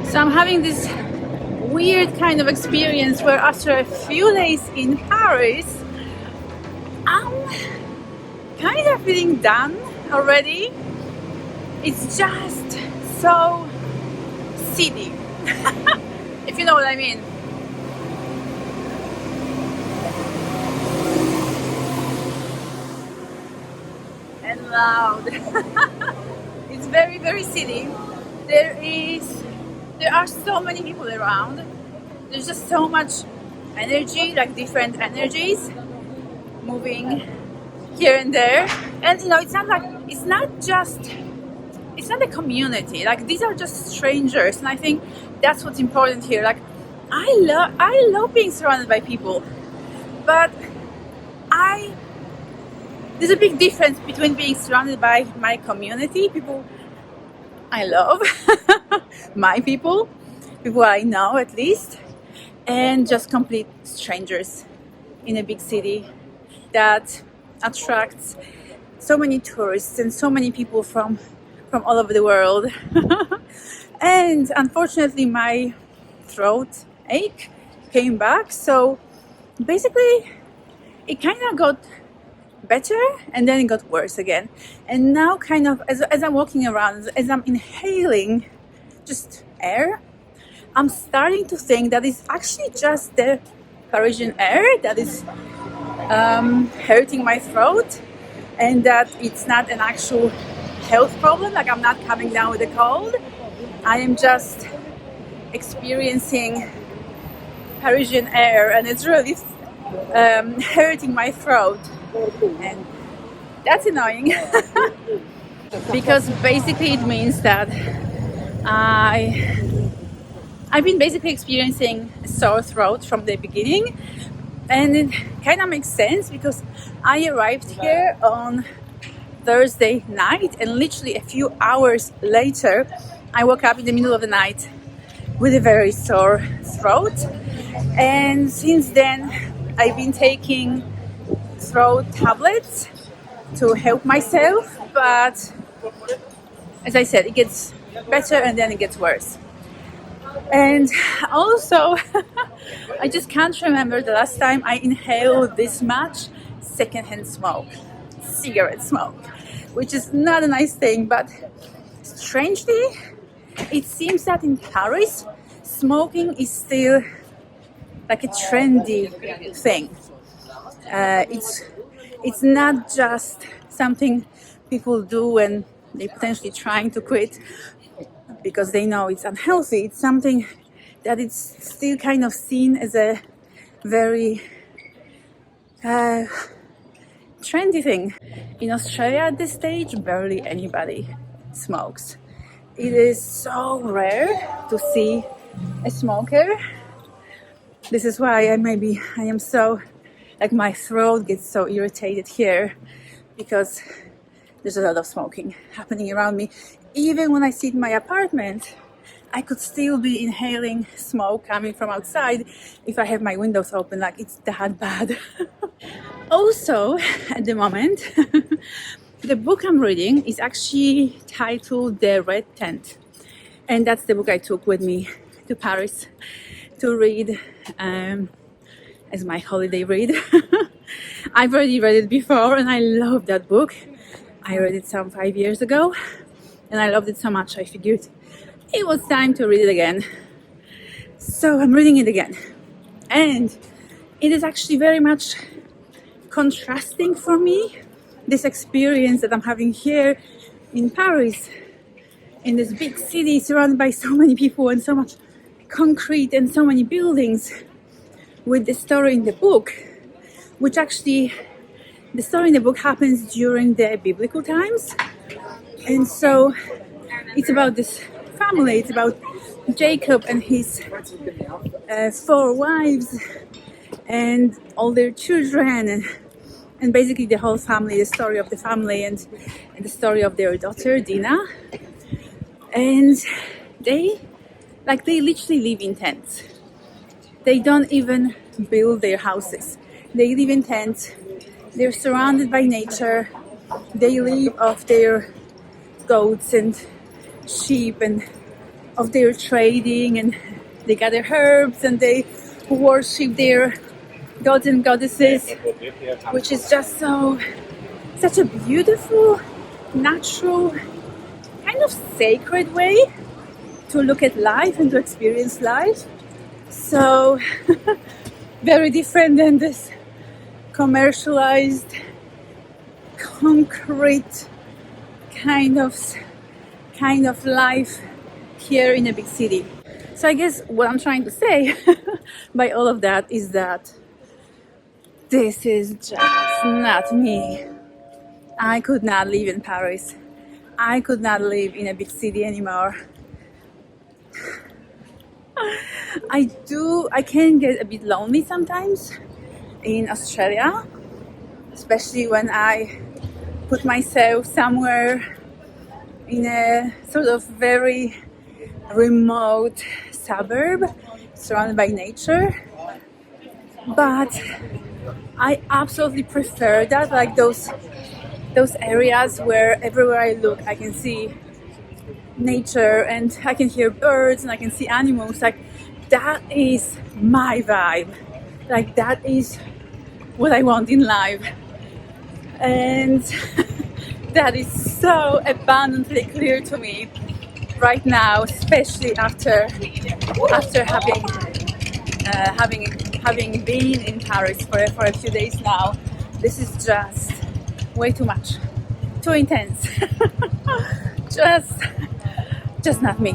So I'm having this weird kind of experience where after a few days in Paris, I'm kind of feeling done already. It's just so city, if you know what I mean. And loud. It's very, very city. There are so many people around. There's just so much energy, like different energies moving here and there. And it's not a community. Like these are just strangers, and I think that's what's important here. Like I love being surrounded by people, but there's a big difference between being surrounded by my community, people I love, my people I know at least, and just complete strangers in a big city that attracts so many tourists and so many people from all over the world. And unfortunately my throat ache came back, so basically it kind of got better and then it got worse again. And now kind of as I'm walking around, as I'm inhaling just air, I'm starting to think that it's actually just the Parisian air that is hurting my throat, and that it's not an actual health problem. Like I'm not coming down with a cold, I am just experiencing Parisian air, and it's really hurting my throat, and that's annoying. Because basically it means that I've been basically experiencing a sore throat from the beginning, and it kind of makes sense because I arrived here on Thursday night, and literally a few hours later I woke up in the middle of the night with a very sore throat. And since then I've been taking throat tablets to help myself, but as I said, it gets better and then it gets worse. And also I just can't remember the last time I inhaled this much secondhand smoke, cigarette smoke, which is not a nice thing. But strangely, it seems that in Paris smoking is still like a trendy thing. It's not just something people do when they're potentially trying to quit because they know it's unhealthy. It's something that it's still kind of seen as a very trendy thing. In Australia at this stage, barely anybody smokes. It is so rare to see a smoker. This is why I am so, like, my throat gets so irritated here, because there's a lot of smoking happening around me. Even when I sit in my apartment, I could still be inhaling smoke coming from outside if I have my windows open. Like, it's that bad. Also, at the moment, the book I'm reading is actually titled The Red Tent. And that's the book I took with me to Paris to read as my holiday read. I've already read it before and I love that book. I read it some 5 years ago and I loved it so much I figured it was time to read it again. So I'm reading it again. And it is actually very much contrasting for me, this experience that I'm having here in Paris, in this big city surrounded by so many people and so much concrete and so many buildings, with the story in the book, which actually, the story in the book happens during the biblical times. And so it's about this family, it's about Jacob and his 4 wives and all their children, and basically the whole family, the story of the family and the story of their daughter Dina. And they literally live in tents. They don't even build their houses. They live in tents. They're surrounded by nature. They live off their goats and sheep and of their trading, and they gather herbs and they worship their gods and goddesses, which is just such a beautiful, natural, kind of sacred way to look at life and to experience life. So very different than this commercialized, concrete kind of life here in a big city. So I guess what I'm trying to say by all of that is that this is just not me. I could not live in Paris. I could not live in a big city anymore. I can get a bit lonely sometimes in Australia, especially when I put myself somewhere in a sort of very remote suburb surrounded by nature. But I absolutely prefer that, like those areas where everywhere I look I can see nature and I can hear birds and I can see animals. Like, that is my vibe. Like, that is what I want in life. And that is so abundantly clear to me right now, especially after having been in Paris for a few days now. This is just way too much, too intense. just not me.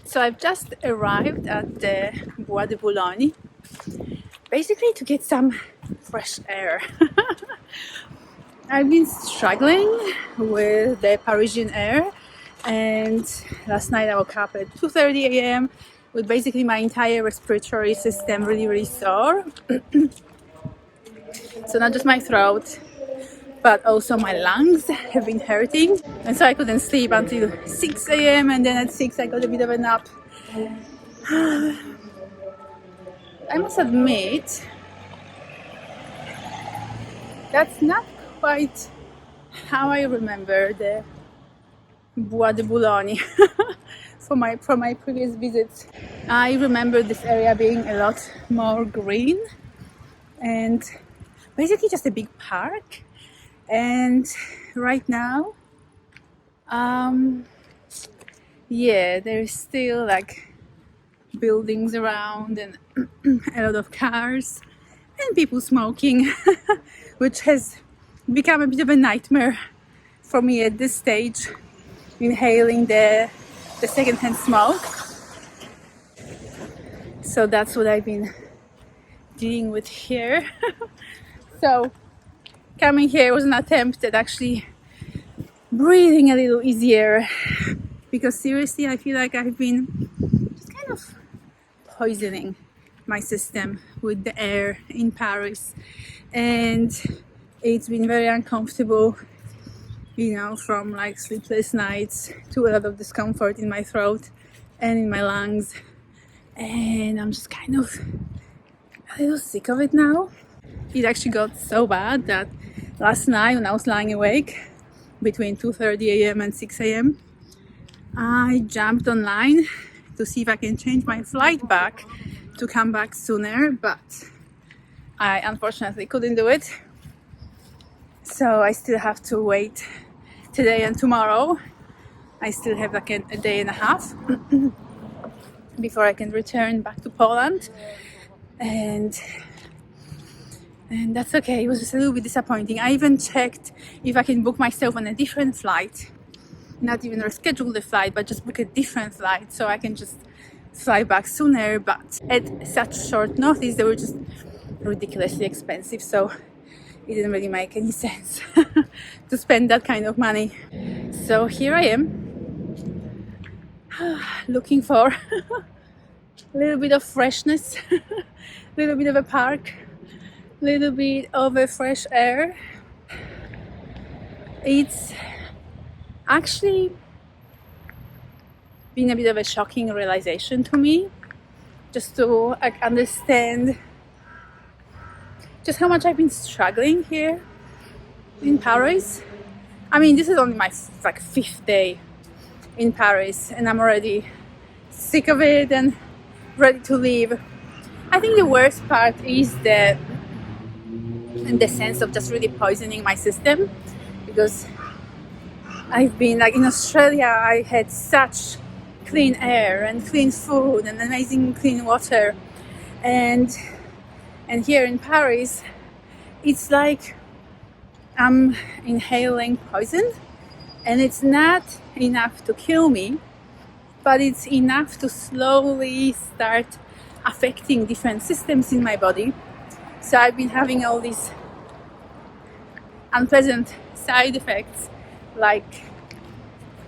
So I've just arrived at the Bois de Boulogne, basically to get some fresh air. I've been struggling with the Parisian air, and last night I woke up at 2:30 a.m. with basically my entire respiratory system really sore. So not just my throat, but also my lungs have been hurting, and so I couldn't sleep until 6 a.m. and then at 6 I got a bit of a nap. I must admit, that's not quite how I remember the Bois de Boulogne from my previous visits. I remember this area being a lot more green and basically just a big park. And right now, there's still like buildings around and a lot of cars and people smoking, which has become a bit of a nightmare for me at this stage, inhaling the secondhand smoke. So that's what I've been dealing with here. So coming here was an attempt at actually breathing a little easier, because seriously I feel like I've been just kind of poisoning my system with the air in Paris, and it's been very uncomfortable, you know, from like sleepless nights to a lot of discomfort in my throat and in my lungs, and I'm just kind of a little sick of it now. It actually got so bad that last night when I was lying awake between 2:30 a.m. and 6 a.m. I jumped online to see if I can change my flight back to come back sooner, but I unfortunately couldn't do it. So I still have to wait today and tomorrow. I still have like a day and a half before I can return back to Poland, and that's okay. It was just a little bit disappointing. I even checked if I can book myself on a different flight, not even reschedule the flight, but just book a different flight so I can just fly back sooner. But at such short notice, they were just ridiculously expensive, so it didn't really make any sense to spend that kind of money. So here I am, looking for a little bit of freshness, a little bit of a park, a little bit of a fresh air. It's actually been a bit of a shocking realization to me, just to understand just how much I've been struggling here in Paris. I mean, this is only my like 5th day in Paris, and I'm already sick of it and ready to leave. I think the worst part is the sense of just really poisoning my system, because I've been like in Australia, I had such clean air and clean food and amazing clean water, and here in Paris it's like I'm inhaling poison, and it's not enough to kill me, but it's enough to slowly start affecting different systems in my body. So I've been having all these unpleasant side effects, like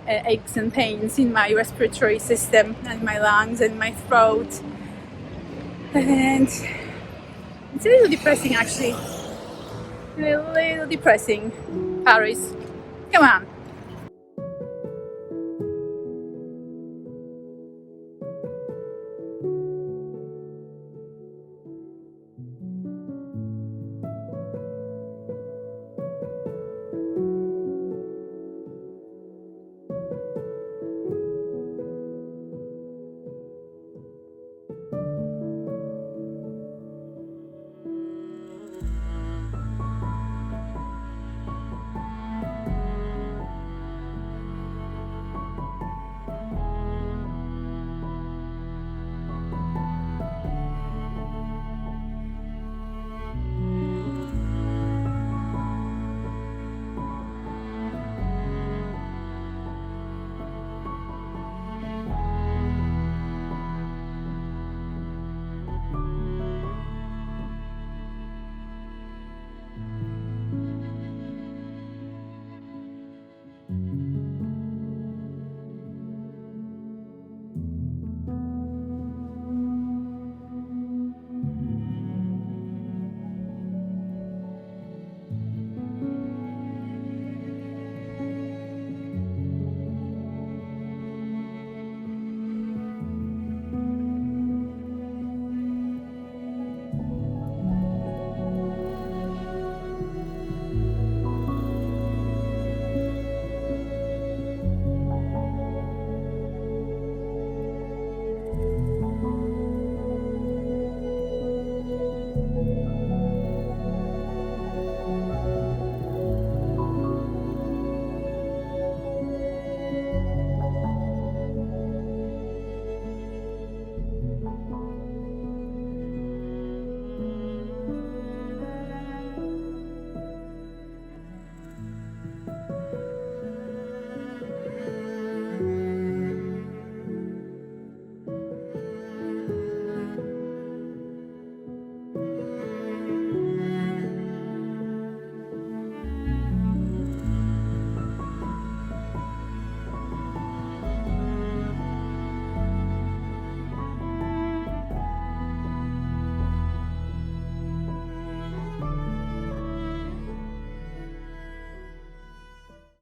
aches and pains in my respiratory system and my lungs and my throat, and it's a little depressing actually. A little depressing. Paris, come on.